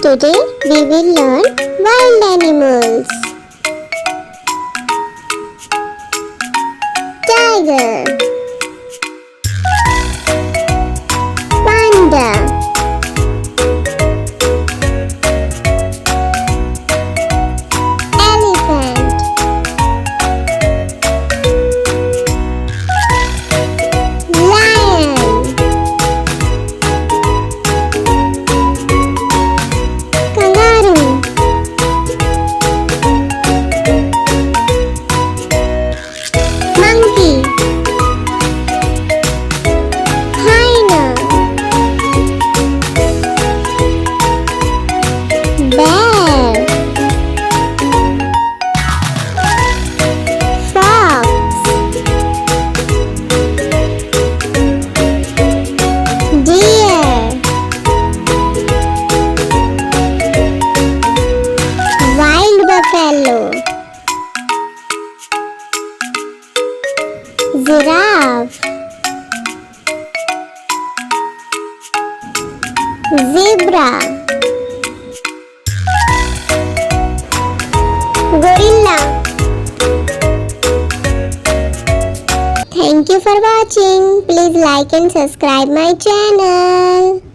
Today we will learn wild animals. Tiger, panda, elephant, lion, kangaroo, monkey, hyena, bear, fox, deer, wild buffalo, giraffe, zebra, gorilla. Thank you for watching. Please like and subscribe my channel.